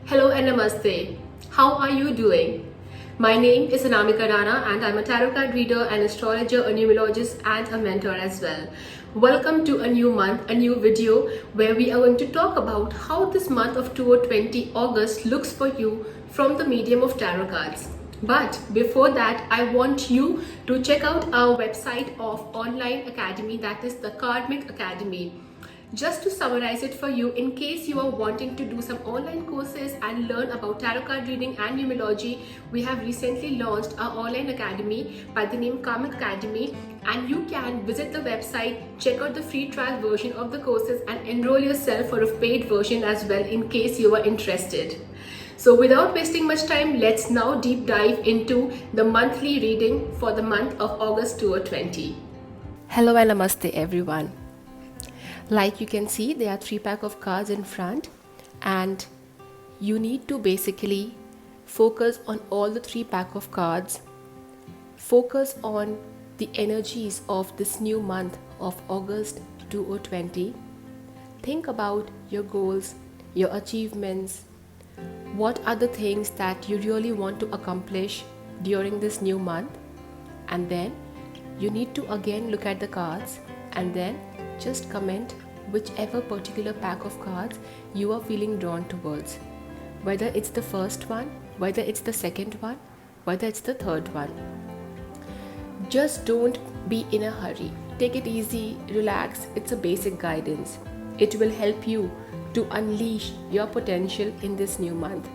Hello and Namaste. How are you doing? My name is Anamika Rana and I'm a tarot card reader, an astrologer, a numerologist and a mentor as well. Welcome to a new month, a new video where we are going to talk about how this month of 2020 August looks for you from the medium of tarot cards. But before that, I want you to check out our website of online academy, that is the Karmic Academy. Just to summarize it for you, in case you are wanting to do some online courses and learn about tarot card reading and numerology, we have recently launched our online academy by the name Karmic Academy, and you can visit the website, check out the free trial version of the courses and enroll yourself for a paid version as well in case you are interested. So without wasting much time, let's now deep dive into the monthly reading for the month of August 2020. Hello and Namaste everyone. Like you can see, there are 3 packs of cards in front and you need to basically focus on all the 3 packs of cards. Focus on the energies of this new month of August 2020. Think about your goals, your achievements. What are the things that you really want to accomplish during this new month? And then you need to again look at the cards and then just comment whichever particular pack of cards you are feeling drawn towards. Whether it's the first one, whether it's the second one, whether it's the third one. Just don't be in a hurry. Take it easy, relax. It's a basic guidance. It will help you to unleash your potential in this new month.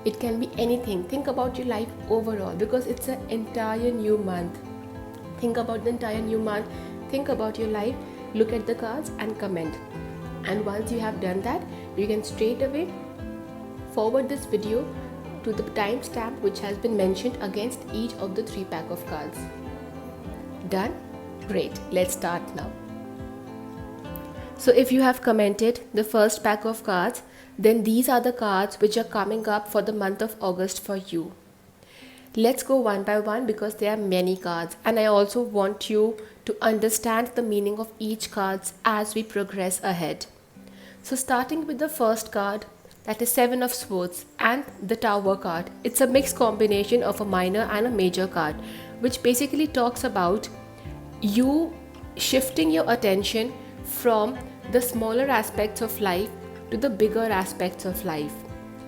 It can be anything. Think about your life overall because it's an entire new month. Think about the entire new month. Think about your life, look at the cards and comment. And once you have done that, you can straight away forward this video to the timestamp which has been mentioned against each of the 3 packs of cards. Done? Great. Let's start now. So if you have commented the first pack of cards, then these are the cards which are coming up for the month of August for you. Let's go one by one because there are many cards and I also want you to understand the meaning of each cards as we progress ahead. So starting with the first card, that is 7 of Swords and the Tower card. It's a mixed combination of a minor and a major card, which basically talks about you shifting your attention from the smaller aspects of life to the bigger aspects of life.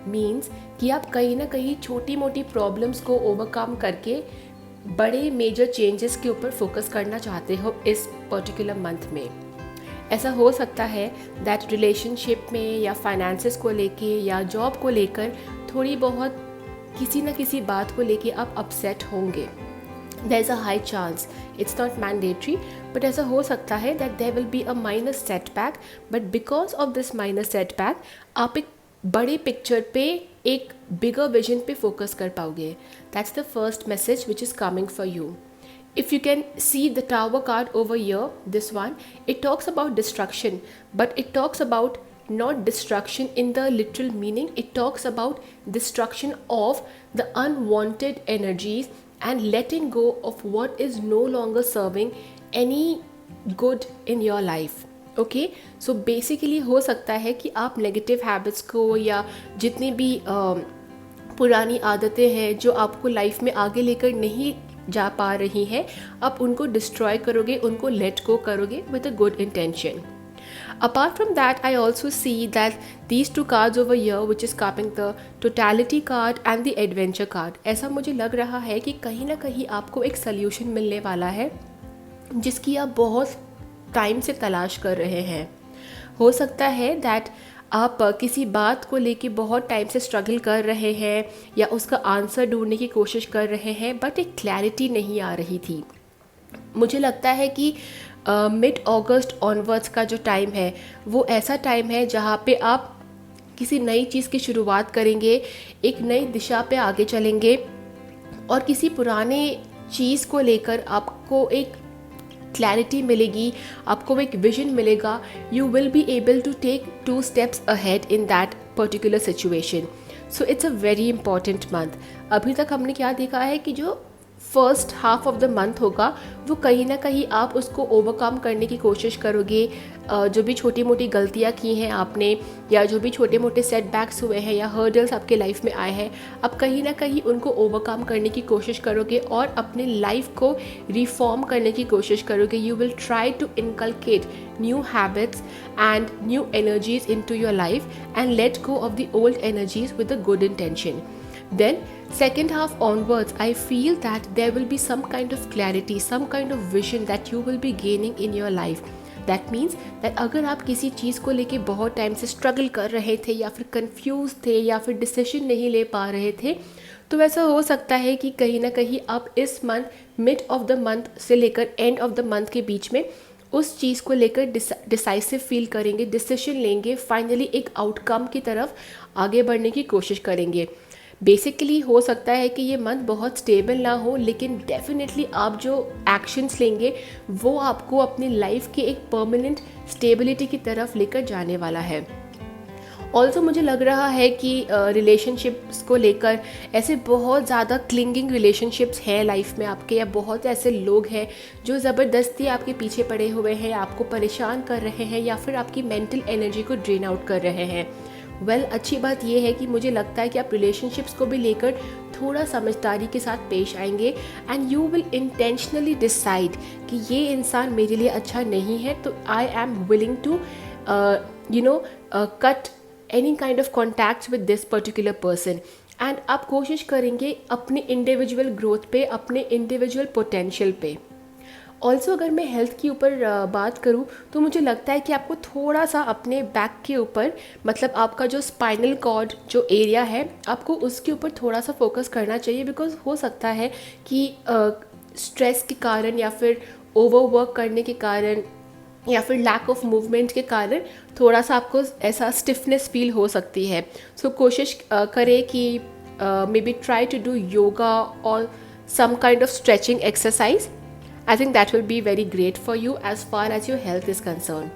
Means कि आप कहीं ना कहीं छोटी मोटी problems को overcome करके बड़े मेजर चेंजेस के ऊपर फोकस करना चाहते हो इस पर्टिकुलर मंथ में. ऐसा हो सकता है दैट रिलेशनशिप में या फाइनेंसेस को लेके या जॉब को लेकर थोड़ी बहुत किसी न किसी बात को लेके आप अपसेट होंगे. There is a high chance, it's not mandatory, but ऐसा हो सकता है that there will be a minor setback, but because of this minor setback आप एक बड़े पिक्चर पे एक बिगर विजन पे फोकस कर पाओगे. That's the first message which is coming for you. If you can see the Tower card over here, this one, it talks about destruction, but it talks about not destruction in the literal meaning. It talks about destruction of the unwanted energies and letting go of what is no longer serving any good in your life. Okay, so basically हो सकता है कि आप negative habits को या जितनी भी पुरानी आदतें हैं जो आपको लाइफ में आगे लेकर नहीं जा पा रही हैं, आप उनको डिस्ट्रॉय करोगे, उनको लेट गो करोगे with a good intention. Apart from that, I also see that these 2 cards over here, which is coming the Totality card and the Adventure card, ऐसा मुझे लग रहा है कि कहीं ना कहीं आपको एक सल्यूशन मिलने वाला है जिसकी आप बहुत टाइम से तलाश कर रहे हैं. हो सकता है दैट आप किसी बात को लेके बहुत टाइम से स्ट्रगल कर रहे हैं या उसका आंसर ढूंढने की कोशिश कर रहे हैं, बट एक क्लैरिटी नहीं आ रही थी. मुझे लगता है कि मिड अगस्त ऑनवर्ड्स का जो टाइम है वो ऐसा टाइम है जहाँ पे आप किसी नई चीज़ की शुरुआत करेंगे, एक नई दिशा पे आगे चलेंगे और किसी पुराने चीज़ को लेकर आपको एक क्लैरिटी मिलेगी, आपको एक विजन मिलेगा. You will be able to take 2 steps ahead in that particular situation. So it's a very important month. अभी तक हमने क्या देखा है कि जो first half of the month होगा वो कहीं ना कहीं आप उसको ओवरकम करने की कोशिश करोगे। जो भी छोटी मोटी गलतियाँ की हैं आपने, या जो भी छोटे मोटे सेटबैक्स हुए हैं या हर्डल्स आपके लाइफ में आए हैं, आप कहीं ना कहीं उनको ओवरकम करने की कोशिश करोगे और अपने लाइफ को रिफॉर्म करने की कोशिश करोगे। You will try to inculcate new habits and new energies into your life and let go of the old energies with a good intention. Then second half onwards, I feel that there will be some kind of clarity, some kind of vision that you will be gaining in your life. That means that अगर आप किसी चीज़ को लेके बहुत time से struggle कर रहे थे या फिर कंफ्यूज थे या फिर डिसीजन नहीं ले पा रहे थे, तो ऐसा हो सकता है कि कहीं ना कहीं आप इस month, mid of the month से लेकर एंड ऑफ द मंथ के बीच में उस चीज़ को लेकर डिसाइसिव फील करेंगे, डिसीजन लेंगे, फाइनली एक आउटकम की तरफ आगे बढ़ने की कोशिश करेंगे. बेसिकली हो सकता है कि ये मंथ बहुत स्टेबल ना हो, लेकिन डेफिनेटली आप जो एक्शंस लेंगे वो आपको अपनी लाइफ के एक परमानेंट स्टेबिलिटी की तरफ लेकर जाने वाला है. ऑल्सो मुझे लग रहा है कि रिलेशनशिप्स को लेकर ऐसे बहुत ज़्यादा क्लिंगिंग रिलेशनशिप्स हैं लाइफ में आपके, या बहुत ऐसे लोग हैं जो ज़बरदस्ती आपके पीछे पड़े हुए हैं, आपको परेशान कर रहे हैं या फिर आपकी मेंटल एनर्जी को ड्रेन आउट कर रहे हैं. अच्छी बात यह है कि मुझे लगता है कि आप रिलेशनशिप्स को भी लेकर थोड़ा समझदारी के साथ पेश आएंगे and you will intentionally decide कि ये इंसान मेरे लिए अच्छा नहीं है, तो I am willing to cut any kind of contact with this particular person. And आप कोशिश करेंगे अपने इंडिविजुअल ग्रोथ पे, अपने इंडिविजुअल पोटेंशियल पे. ऑल्सो अगर मैं हेल्थ के ऊपर बात करूँ तो मुझे लगता है कि आपको थोड़ा सा अपने बैक के ऊपर, मतलब आपका जो स्पाइनल कॉर्ड जो एरिया है, आपको उसके ऊपर थोड़ा सा फोकस करना चाहिए. बिकॉज हो सकता है कि स्ट्रेस के कारण या फिर ओवरवर्क करने के कारण या फिर लैक ऑफ मूवमेंट के कारण थोड़ा सा आपको ऐसा स्टिफनेस फील हो सकती है. सो कोशिश करें कि maybe try to do yoga और some kind of stretching exercise. I think that will be very great for you as far as your health is concerned.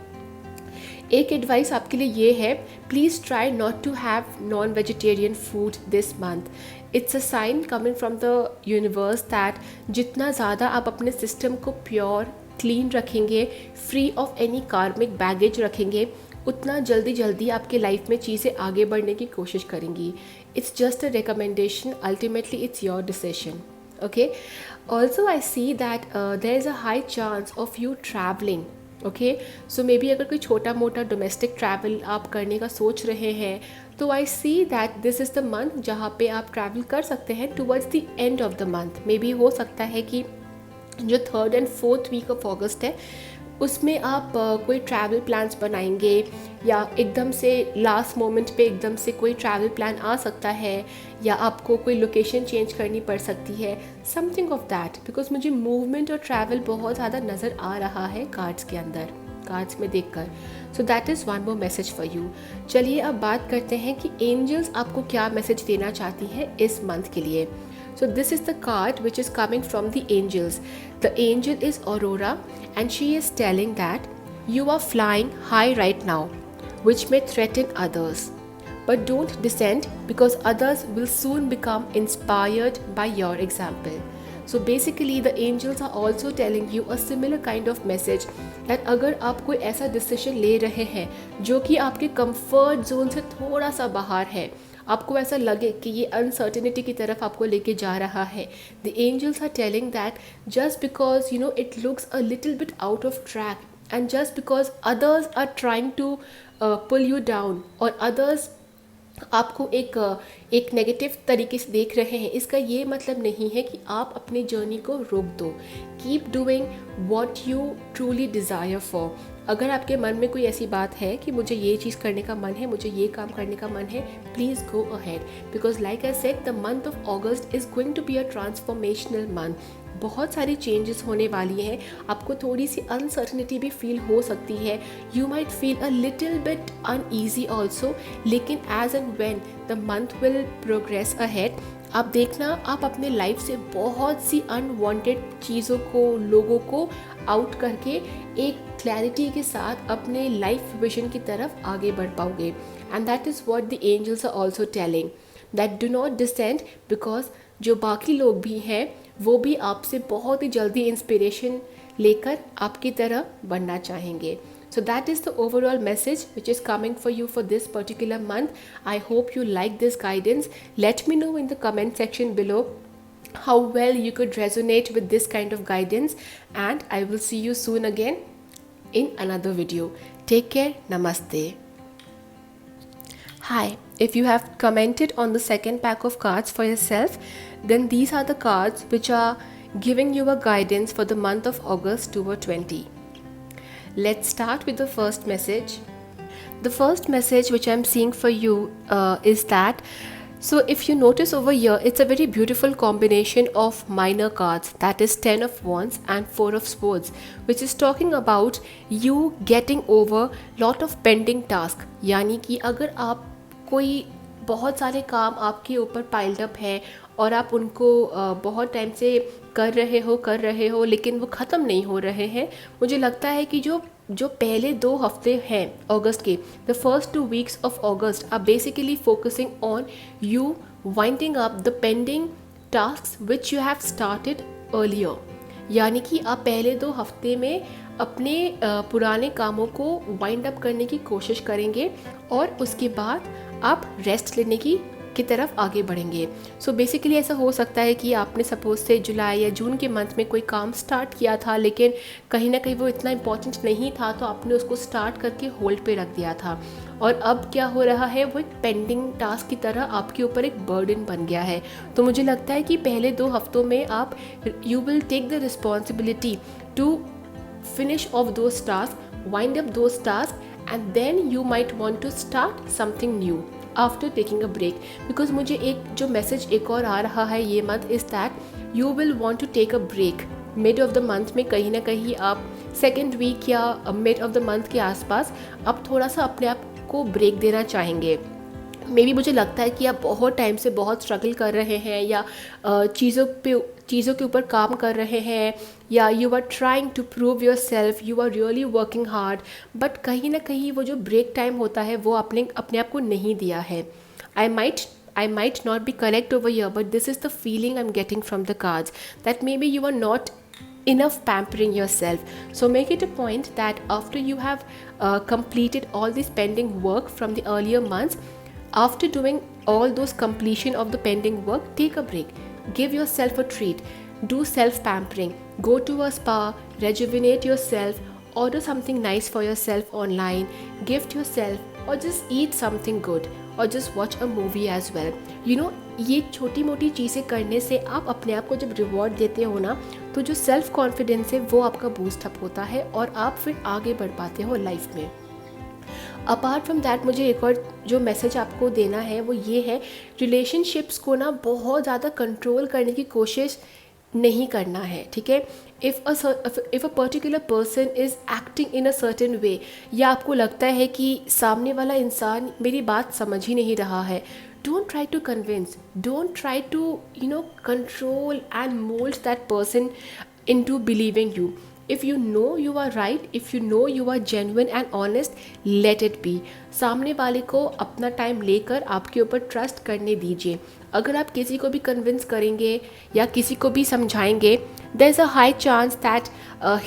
एक एडवाइस आपके लिए ये है, please try not to have non vegetarian food this month. It's a sign coming from the universe that जितना ज़्यादा आप अपने system को प्योर, क्लीन रखेंगे, free of any karmic baggage रखेंगे, उतना जल्दी आपके लाइफ में चीज़ें आगे बढ़ने की कोशिश करेंगी. It's just a recommendation, ultimately it's your decision. Okay, also I see that there is a high chance of you traveling. Okay, so maybe अगर कोई छोटा मोटा डोमेस्टिक ट्रैवल आप करने का सोच रहे हैं, तो I see that this is the month जहाँ पे आप ट्रैवल कर सकते हैं towards the end of the month. Maybe हो सकता है कि जो 3rd and 4th week of अगस्त है उसमें आप कोई ट्रैवल प्लान्स बनाएंगे, या एकदम से लास्ट मोमेंट पे एकदम से कोई ट्रैवल प्लान आ सकता है, या आपको कोई लोकेशन चेंज करनी पड़ सकती है, समथिंग ऑफ दैट. बिकॉज मुझे मूवमेंट और ट्रैवल बहुत ज़्यादा नज़र आ रहा है कार्ड्स के अंदर, कार्ड्स में देखकर. So that is one more message for you. चलिए अब बात करते हैं कि एंजल्स आपको क्या मैसेज देना चाहती है इस मंथ के लिए. So this is the card which is coming from the angels. The angel is Aurora and she is telling that you are flying high right now, which may threaten others. But don't descend because others will soon become inspired by your example. So basically the angels are also telling you a similar kind of message that अगर आप कोई ऐसा decision ले रहे हैं जो कि आपके कंफर्ट जोन से थोड़ा सा बाहर है, आपको ऐसा लगे कि ये अनसर्टेनिटी की तरफ आपको लेके जा रहा है, the angels are telling that just because you know it looks a little bit out of track and just because others are trying to pull you down और अदर्स आपको एक नेगेटिव तरीके से देख रहे हैं, इसका ये मतलब नहीं है कि आप अपनी जर्नी को रोक दो. Keep doing what you truly desire for. अगर आपके मन में कोई ऐसी बात है कि मुझे ये चीज़ करने का मन है, मुझे ये काम करने का मन है, please go ahead. Because like I said, the month of August is going to be a transformational month. बहुत सारी चेंजेस होने वाली हैं. आपको थोड़ी सी अनसर्टनिटी भी फील हो सकती है. You might feel a little bit uneasy also, लेकिन as and when the month will progress ahead, आप देखना आप अपने लाइफ से बहुत सी अनवांटेड चीज़ों को, लोगों को आउट करके एक क्लैरिटी के साथ अपने लाइफ विजन की तरफ आगे बढ़ पाओगे. And that is what the angels are also telling, that do not descend because जो बाकी लोग भी हैं वो भी आपसे बहुत ही जल्दी इंस्पिरेशन लेकर आपकी तरह बनना चाहेंगे. So that is the overall message which is coming for you for this particular month. I hope you like this guidance. Let me know in the comment section below how well you could resonate with this kind of guidance, and I will see you soon again in another video. Take care. Namaste. Hi, if you have commented on the second pack of cards for yourself, then these are the cards which are giving you a guidance for the month of August 2020. Let's start with the first message. The first message which I'm seeing for you is that, so if you notice over here, it's a very beautiful combination of minor cards, that is 10 of Wands and 4 of Swords, which is talking about you getting over lot of pending task. यानी कि अगर आप कोई बहुत सारे काम आपके ऊपर पाइल्ड अप है और आप उनको बहुत टाइम से कर रहे हो लेकिन वो ख़त्म नहीं हो रहे हैं, मुझे लगता है कि जो पहले 2 हफ्ते हैं अगस्त के, the first 2 weeks of August are basically focusing on you winding up the pending tasks which you have started earlier. यानी कि आप पहले 2 हफ्ते में अपने पुराने कामों को वाइंड अप करने की कोशिश करेंगे और उसके बाद आप रेस्ट लेने की तरफ आगे बढ़ेंगे. सो बेसिकली ऐसा हो सकता है कि आपने सपोज से जुलाई या जून के मंथ में कोई काम स्टार्ट किया था, लेकिन कहीं ना कहीं वो इतना इम्पॉर्टेंट नहीं था, तो आपने उसको स्टार्ट करके होल्ड पे रख दिया था. और अब क्या हो रहा है, वो एक पेंडिंग टास्क की तरह आपके ऊपर एक बर्डन बन गया है. तो मुझे लगता है कि पहले 2 हफ्तों में आप you will take the responsibility to finish off those tasks, wind up those tasks, and then you might want to start something new after taking a break. Because मुझे एक जो मैसेज एक और आ रहा है ये month is that you will want to take a break mid of the month में. कहीं ना कहीं आप सेकेंड वीक या mid of the month के आसपास आप थोड़ा सा अपने आप को ब्रेक देना चाहेंगे. मे बी मुझे लगता है कि आप बहुत टाइम से बहुत स्ट्रगल कर रहे हैं या चीज़ों के ऊपर काम कर रहे हैं, या you are trying to prove yourself, you are really working hard, but कहीं ना कहीं वो जो ब्रेक टाइम होता है वो आपने अपने आप को नहीं दिया है. I might not be correct over here, but this is the feeling I'm getting from the cards, that maybe you are not enough pampering yourself. So make it a point that after you have completed all this pending work from the earlier months, after doing all those completion of the pending work, take a break, give yourself a treat, do self pampering, go to a spa, rejuvenate yourself, order something nice for yourself online, gift yourself, or just eat something good, or just watch a movie as well. You know, ये छोटी मोटी चीज़ें करने से आप अपने आप को जब रिवॉर्ड देते हो ना, तो जो सेल्फ कॉन्फिडेंस है वो आपका बूस्ट अप होता है और आप फिर आगे बढ़ पाते हो लाइफ में. अपार्ट फ्रॉम दैट, मुझे एक और जो मैसेज आपको देना है वो ये है, रिलेशनशिप्स को ना बहुत ज़्यादा कंट्रोल करने की कोशिश नहीं करना है. ठीक है, if a particular person is acting in a certain way, या आपको लगता है कि सामने वाला इंसान मेरी बात समझ ही नहीं रहा है, don't try to convince, don't try to control and mold that person into believing you. If you know you are right, if you know you are genuine and honest, let it be. सामने वाले को अपना time लेकर आपके ऊपर trust करने दीजिए. अगर आप किसी को भी कन्विंस करेंगे या किसी को भी समझाएंगे, there is a high chance that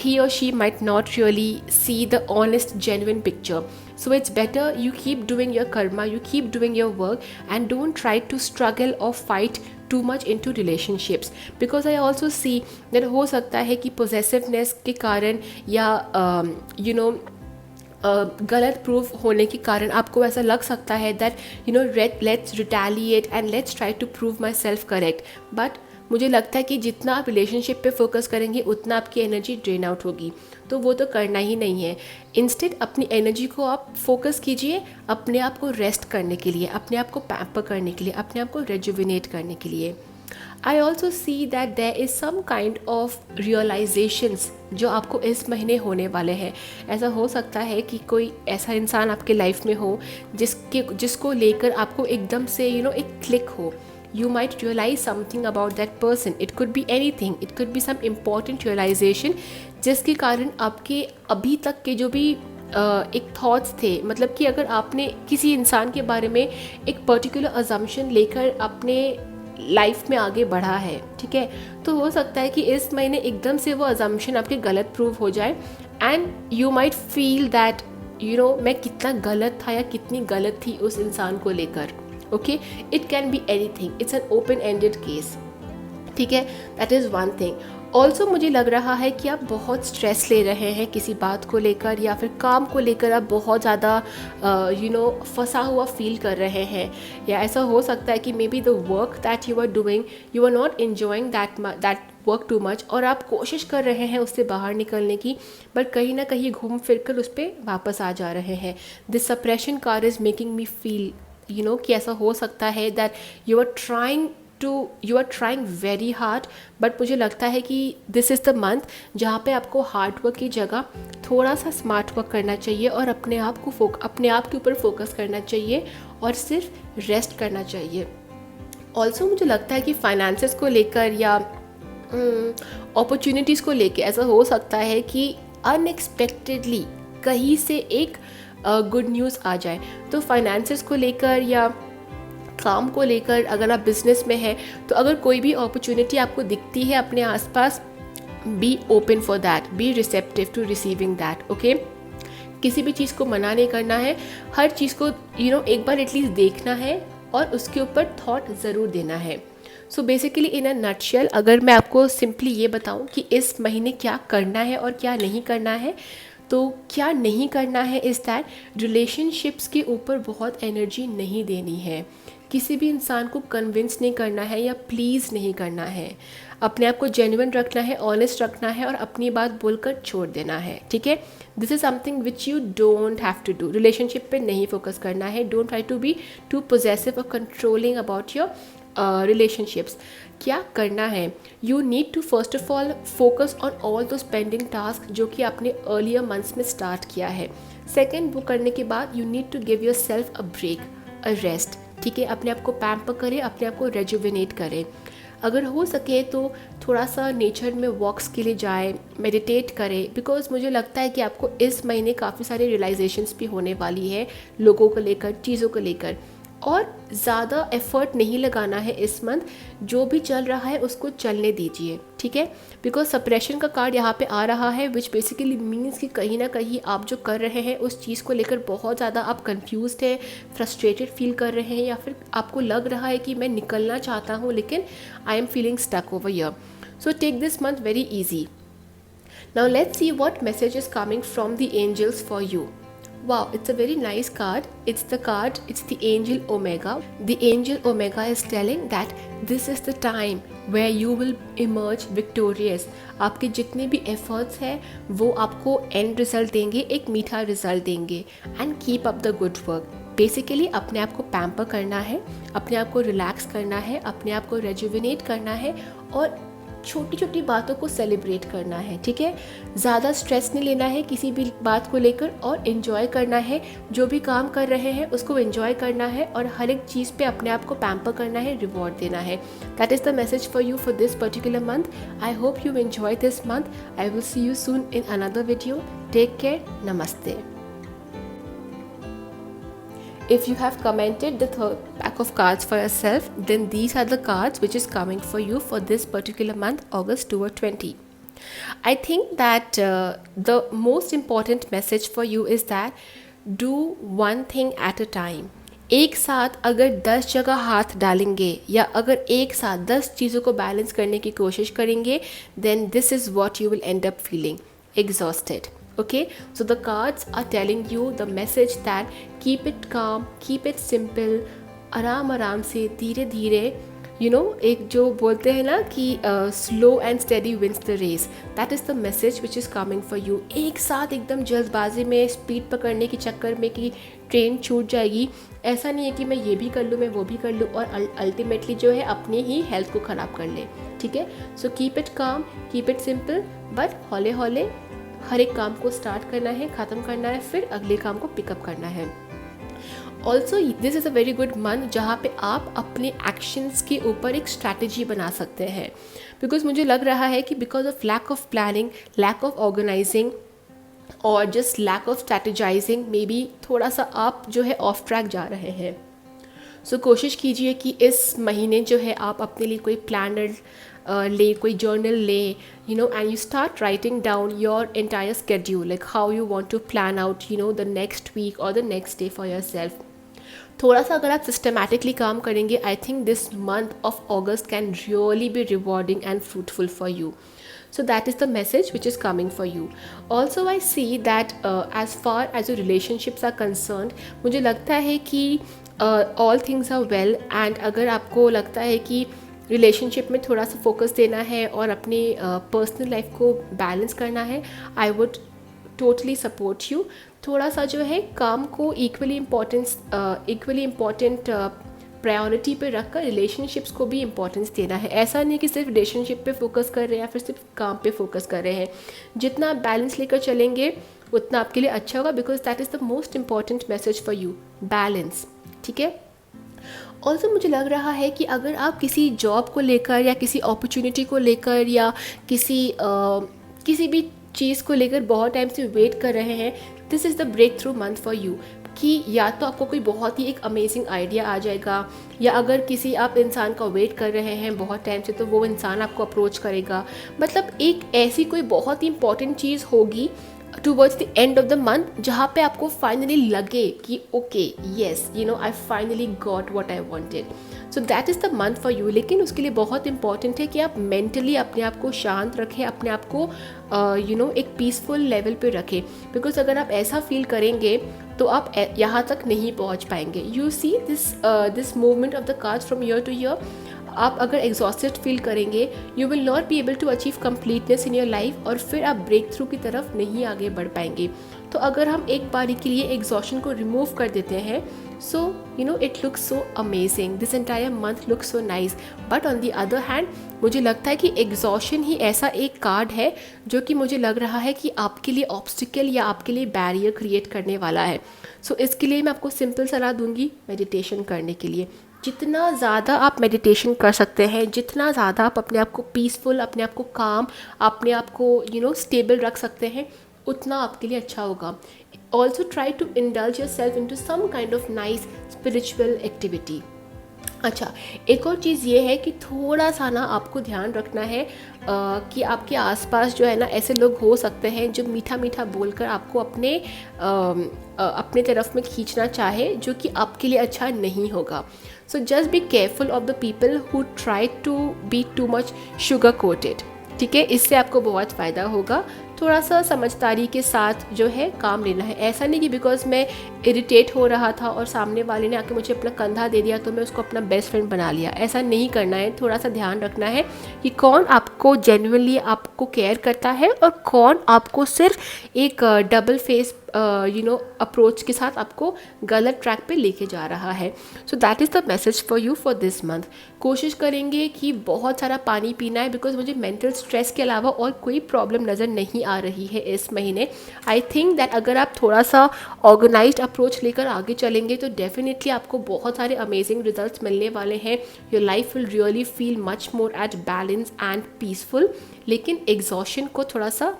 he or she might not really see the honest, genuine picture. So it's better you keep doing your karma, you keep doing your work, and don't try to struggle or fight too much into relationships. Because I also see that हो सकता है कि possessiveness के कारण या गलत proof होने के कारण आपको ऐसा लग सकता है that let's retaliate and let's try to prove myself correct. But मुझे लगता है कि जितना आप रिलेशनशिप पे फोकस करेंगे उतना आपकी एनर्जी ड्रेन आउट होगी, तो वो तो करना ही नहीं है. इंस्टेड अपनी एनर्जी को आप फोकस कीजिए अपने आप को रेस्ट करने के लिए, अपने आप को पैम्पर करने के लिए, अपने आप को रेजुविनेट करने के लिए. I also see that there is some kind of realisations जो आपको इस महीने होने वाले हैं. ऐसा हो सकता है कि कोई ऐसा इंसान आपके लाइफ में हो जिसको लेकर आपको एकदम से एक क्लिक हो. You might realize something about that person. It could be anything. It could be some important realization जिसके कारण आपके अभी तक के जो भी एक थॉट्स थे, मतलब कि अगर आपने किसी इंसान के बारे में एक पर्टिकुलर अजम्पशन लेकर अपने लाइफ में आगे बढ़ा है, ठीक है। तो हो सकता है कि इस महीने एकदम से वो अजम्पशन आपके गलत प्रूव हो जाए and you might feel that मैं कितना गलत था या कितनी गलत थी उस इंसान को लेकर। Okay, it can be anything, it's an open ended case, ठीक है। That is one thing. Also मुझे लग रहा है कि आप बहुत स्ट्रेस ले रहे हैं किसी बात को लेकर या फिर काम को लेकर आप बहुत ज़्यादा फंसा हुआ फील कर रहे हैं, या ऐसा हो सकता है कि maybe the work that you are doing you are not enjoying that work too much, और आप कोशिश कर रहे हैं उससे बाहर निकलने की, बट कहीं ना कहीं घूम फिर कर उस पर वापस आ जा रहे हैं। This suppression card is making me feel कि ऐसा हो सकता है that you are trying very hard, but मुझे लगता है कि दिस इज़ द मंथ जहाँ पे आपको हार्ड वर्क की जगह थोड़ा सा स्मार्ट वर्क करना चाहिए और अपने आप के ऊपर फोकस करना चाहिए और सिर्फ रेस्ट करना चाहिए। ऑल्सो मुझे लगता है कि फाइनेंसेस को लेकर या अपॉर्चुनिटीज़ को लेकर ऐसा हो सकता है कि अनएक्सपेक्टेडली कहीं से एक गुड न्यूज़ आ जाए। तो फाइनेंसेस को लेकर या काम को लेकर, अगर आप बिजनेस में हैं तो अगर कोई भी अपॉर्चुनिटी आपको दिखती है अपने आसपास, be open for that, be receptive to receiving that. Okay, किसी भी चीज़ को मना नहीं करना है, हर चीज़ को एक बार एटलीस्ट देखना है और उसके ऊपर थॉट ज़रूर देना है। So basically in a nutshell अगर मैं आपको सिंपली ये बताऊं कि इस महीने क्या करना है और क्या नहीं करना है, तो क्या नहीं करना है इज़ दैट रिलेशनशिप्स के ऊपर बहुत एनर्जी नहीं देनी है, किसी भी इंसान को कन्विंस नहीं करना है या प्लीज़ नहीं करना है, अपने आप को जेन्युइन रखना है, ऑनेस्ट रखना है और अपनी बात बोलकर छोड़ देना है, ठीक है। This is something which you don't have to do. Relationship पे नहीं फोकस करना है, don't try to be too possessive और कंट्रोलिंग अबाउट योर रिलेशनशिप्स। क्या करना है, you need to first of all focus on all those pending task जो कि आपने अर्लियर मंथ्स में स्टार्ट किया है। सेकेंड, वो करने के बाद you need to give yourself a break, a rest, ठीक है। अपने आप को पैम्पर करें, अपने आप को रेजुविनेट करें। अगर हो सके तो थोड़ा सा नेचर में वॉक्स के लिए जाए, मेडिटेट करें, बिकॉज मुझे लगता है कि आपको इस महीने काफ़ी सारे रियलाइजेशंस भी होने वाली है लोगों को लेकर, चीज़ों को लेकर। और ज़्यादा एफर्ट नहीं लगाना है इस मंथ, जो भी चल रहा है उसको चलने दीजिए, ठीक है। बिकॉज सप्रेशन का कार्ड यहाँ पे आ रहा है, विच बेसिकली मीन्स कि कहीं ना कहीं आप जो कर रहे हैं उस चीज़ को लेकर बहुत ज़्यादा आप कंफ्यूज्ड हैं, फ्रस्ट्रेटेड फील कर रहे हैं, या फिर आपको लग रहा है कि मैं निकलना चाहता हूँ लेकिन I am feeling stuck over here. So take this month very easy. Now let's see what message is coming from the angels for you. Wow, it's a very nice card. It's the angel Omega. The angel Omega is telling that this is the time where you will emerge victorious. आपके जितने भी efforts हैं वो आपको end result देंगे, एक मीठा result देंगे। And keep up the good work. Basically अपने आप को पैम्पर करना है, अपने आप को रिलैक्स करना है, अपने आप को रेजुविनेट करना है और छोटी छोटी बातों को सेलिब्रेट करना है, ठीक है। ज़्यादा स्ट्रेस नहीं लेना है किसी भी बात को लेकर और इन्जॉय करना है, जो भी काम कर रहे हैं उसको इन्जॉय करना है और हर एक चीज़ पे अपने आप को पैम्पर करना है, रिवॉर्ड देना है। That is the message for you for this particular month. I hope you enjoy this month. I will see you soon in another video. Take care, नमस्ते। If you have commented the third pack of cards for yourself, then these are the cards which is coming for you for this particular month, August 2020. I think that the most important message for you is that do one thing at a time. एक साथ अगर 10 जगह हाथ डालेंगे या अगर एक साथ 10 चीज़ों को बैलेंस करने की कोशिश करेंगे, then this is what you will end up feeling, exhausted. Okay, so the cards are telling you the message that keep it calm, keep it simple, आराम आराम से, धीरे धीरे, एक जो बोलते हैं ना कि slow and steady wins the race, that is the message which is coming for you. एक साथ एकदम जल्दबाजी में स्पीड पकड़ने के चक्कर में कि ट्रेन छूट जाएगी, ऐसा नहीं है कि मैं ये भी कर लूँ, मैं वो भी कर लूँ और अल्टीमेटली जो है अपनी ही हेल्थ को ख़राब कर ले, ठीक है। सो कीप इट काम, कीप इट सिंपल, बट हौले हौले हर एक काम को स्टार्ट करना है, ख़त्म करना है, फिर अगले काम को पिकअप करना है। Also this is a very good month जहाँ पे आप अपने एक्शंस के ऊपर एक स्ट्रैटेजी बना सकते हैं, बिकॉज मुझे लग रहा है कि because of lack of planning, lack of organizing और just lack of strategizing, maybe थोड़ा सा आप जो है ऑफ ट्रैक जा रहे हैं। सो कोशिश कीजिए कि इस महीने जो है आप अपने लिए कोई प्लानर ले, कोई जर्नल ले, and you start writing down your entire schedule, like how you want to plan out the next week और the next day for yourself. थोड़ा सा अगर आप सिस्टमैटिकली काम करेंगे, I think this month of August can really be rewarding and fruitful for you. So that is the message which is coming for you. Also I see that as far as your relationships are concerned, मुझे लगता है कि all things are well, and अगर आपको लगता है कि relationship में थोड़ा सा फोकस देना है और अपनी पर्सनल लाइफ को बैलेंस करना है, I would totally support you. थोड़ा सा जो है काम को इक्वली इम्पॉर्टेंट प्रायोरिटी पे रखकर रिलेशनशिप्स को भी इम्पोर्टेंस देना है. ऐसा नहीं कि सिर्फ रिलेशनशिप पे फोकस कर रहे हैं या फिर सिर्फ काम पे फोकस कर रहे हैं. जितना बैलेंस लेकर चलेंगे उतना आपके लिए अच्छा होगा, because that is the most important message for you, balance. ठीक है. ऑल्सो मुझे लग रहा है कि अगर आप किसी जॉब को लेकर या किसी अपॉर्चुनिटी को लेकर या किसी भी चीज़ को लेकर बहुत टाइम से वेट कर रहे हैं, this is the breakthrough month for you. कि या तो आपको कोई बहुत ही एक अमेजिंग आइडिया आ जाएगा, या अगर किसी आप इंसान का वेट कर रहे हैं बहुत टाइम से तो वो इंसान आपको अप्रोच करेगा. मतलब एक ऐसी कोई बहुत ही इंपॉर्टेंट चीज़ होगी towards the end of the month जहाँ पे आपको फाइनली लगे कि okay yes I finally got what I wanted. So that is the month for you. लेकिन उसके लिए बहुत इंपॉर्टेंट है कि आप मेंटली अपने आप को शांत रखें, अपने आप को एक पीसफुल लेवल पे रखें, बिकॉज अगर आप ऐसा फील करेंगे तो आप यहाँ तक नहीं पहुँच पाएंगे. You see this movement of the cards from year to year. आप अगर एग्जॉस्टेड फील करेंगे, you will not be able to achieve completeness in your life, और फिर आप ब्रेक थ्रू की तरफ नहीं आगे बढ़ पाएंगे. तो अगर हम एक बारी के लिए एग्जॉशन को रिमूव कर देते हैं, so it looks so amazing, this entire month looks so nice. But on the other hand मुझे लगता है कि एग्जॉशन ही ऐसा एक कार्ड है जो कि मुझे लग रहा है कि आपके लिए ऑब्स्टिकल या आपके लिए बैरियर क्रिएट करने वाला है. सो इसके लिए मैं आपको सिंपल सलाह दूंगी मेडिटेशन करने के लिए. जितना ज़्यादा आप मेडिटेशन कर सकते हैं, जितना ज़्यादा आप अपने आप को पीसफुल, अपने आप को काम, अपने आप को स्टेबल रख सकते हैं, उतना आपके लिए अच्छा होगा. Also try to indulge yourself into some kind of nice spiritual activity. अच्छा, एक और चीज़ ये है कि थोड़ा सा ना आपको ध्यान रखना है कि आपके आसपास जो है ना ऐसे लोग हो सकते हैं जो मीठा मीठा बोलकर आपको अपने तरफ में खींचना चाहे, जो कि आपके लिए अच्छा नहीं होगा. So just be careful of the people who try to be too much sugar coated. ठीक है, इससे आपको बहुत फ़ायदा होगा. थोड़ा सा समझदारी के साथ जो है काम लेना है. ऐसा नहीं कि बिकॉज मैं इरिटेट हो रहा था और सामने वाले ने आके मुझे अपना कंधा दे दिया तो मैं उसको अपना बेस्ट फ्रेंड बना लिया. ऐसा नहीं करना है. थोड़ा सा ध्यान रखना है कि कौन आपको जेन्युइनली आपको केयर करता है और कौन आपको सिर्फ एक डबल फेस अप्रोच के साथ आपको गलत ट्रैक पे लेके जा रहा है. So that is the message for you for this month. कोशिश करेंगे कि बहुत सारा पानी पीना है, बिकॉज मुझे मेंटल स्ट्रेस के अलावा और कोई प्रॉब्लम नज़र नहीं आ रही है इस महीने. आई थिंक दैट अगर आप थोड़ा सा ऑर्गेनाइज्ड अप्रोच लेकर आगे चलेंगे तो डेफिनेटली आपको बहुत सारे अमेजिंग रिजल्ट्स मिलने वाले हैं. Your life will really feel much more at balance and peaceful. लेकिन एग्जॉशन को थोड़ा सा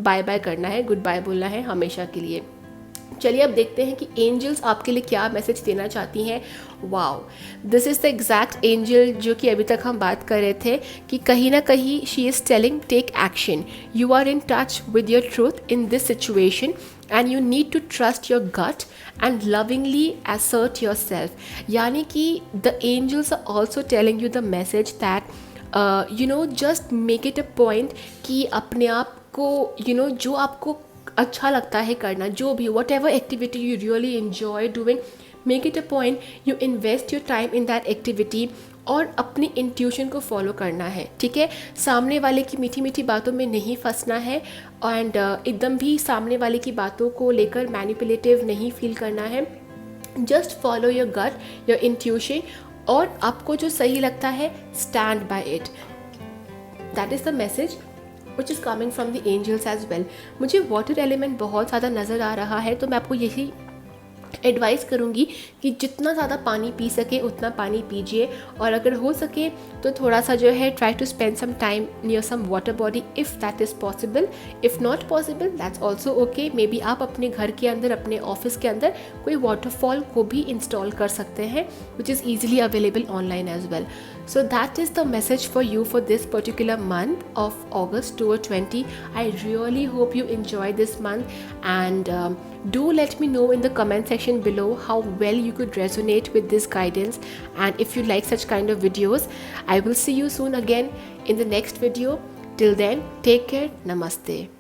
बाय बाय करना है, गुड बाय बोलना है हमेशा के लिए. चलिए अब देखते हैं कि एंजल्स आपके लिए क्या मैसेज देना चाहती हैं. Wow, this is the exact angel जो कि अभी तक हम बात कर रहे थे कि कहीं ना कहीं she is telling take action. You are in touch with your truth in this situation and you need to trust your gut and lovingly assert yourself. यानी कि the angels are also telling you the message that just make it a point कि अपने आप को जो आपको अच्छा लगता है करना, जो भी whatever activity you really enjoy doing, make it a point you invest your time in that activity और अपनी इंट्यूशन को फॉलो करना है. ठीक है, सामने वाले की मीठी मीठी बातों में नहीं फंसना है एंड एकदम भी सामने वाले की बातों को लेकर मैनिपुलेटिव नहीं फील करना है. Just follow your gut, your intuition, और आपको जो सही लगता है stand by it. That is the message which is coming from the angels as well. मुझे वाटर एलिमेंट बहुत ज़्यादा नज़र आ रहा है, तो मैं आपको यही एडवाइस करूँगी कि जितना ज़्यादा पानी पी सके उतना पानी पीजिए, और अगर हो सके तो थोड़ा सा जो है try to spend some time near some water body if that is possible. If not possible that's also okay. Maybe आप अपने घर के अंदर, अपने ऑफिस के अंदर कोई वाटरफॉल को भी इंस्टॉल कर सकते हैं, which is easily available online as well. So that is the message for you for this particular month of August 2020. I really hope you enjoy this month, and do let me know in the comment section below how well you could resonate with this guidance, and if you like such kind of videos. I will see you soon again in the next video. Till then, take care. Namaste.